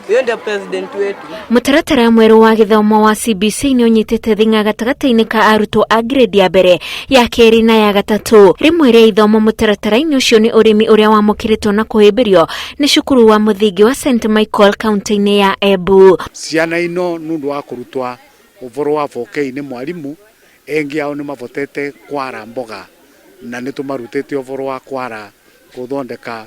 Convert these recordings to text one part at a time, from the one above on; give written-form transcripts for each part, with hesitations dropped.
Huyo ndio president wetu. Mutaratara mweru wa githomo wa CBC ni unyitete thinga gatagati-ini ka arutwo a grade ya mbere, ya keri na ya gatatu. Rimwe ria ithomo mutaratara-ini ucio ni urimi uria wamukiritwo na kuhimbirio ni cukuru wa muthingi wa St Michael kaunti-ini ya Embu. Ciana ino nundu wa kurutwa uvoro wa vokei ni mwarimu engi ao ni mavotete kwara mboga na nitumarutete uvoro wa kwara kuthondeka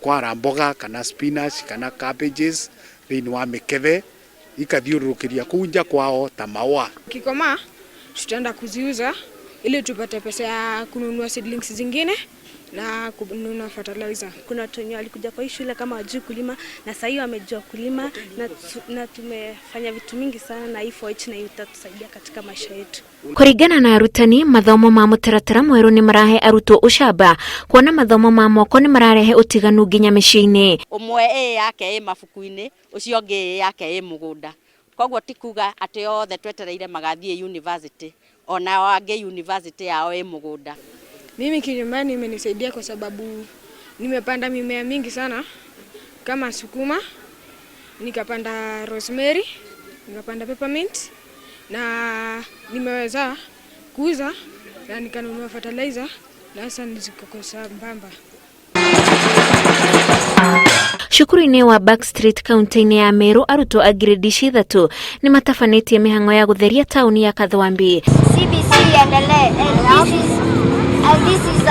kwara mboga kana spinach kana cabbages thini wa mikethe ikathiururukiria kunja kwao ta maua. Kikoma tutaenda kuziuza ili tupate pesa ya kununua seedlings zingine na kununua fertilizer. Kuna watu wenye walikuja kwa hii shule kama wajui kulima na sasa hiyo wamejua kulima na tumefanya vitu mingi sana na IFOH na itatusaidia katika maisha yetu. Kuringana na arutani, mathomo ma mutaratara mweru ni marahe arutwo ucamba kuona mathomo ma moko ni mararehe utiganu nginya micii-ini. Umwe yake mafuku-ini ucio ngi yake mugunda. Koguo tikuga ati othe twetereire magathie university ona wange university yao mugunda. Mimi kinyumbani imenisaidia kwa sababu nimepanda mimea mingi sana kama sukuma, nikapanda rosemary, nikapanda peppermint na nimeweza kuuza na nikanunua fertilizer na sasa niziko kwa sambamba. Cukuru-ini wa Backstreet kaunti-ini ya Meru arutwo a grade ithatu ni matafanĩtie mĩhang'o ya gutheria tauni ya Kathwambi. CBC and this is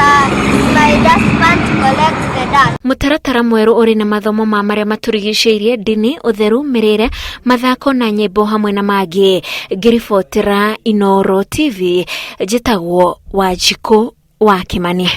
my dustpan to collect the dust. Mutaratara mweru uri na mathomo ma maria maturigicĩirie ndini, utheru, mirire, mathako na nyĩmbo hamwe na mangĩ. Ngiribotera Inooro TV, njĩtagwo Wanjikũ wa Kimani.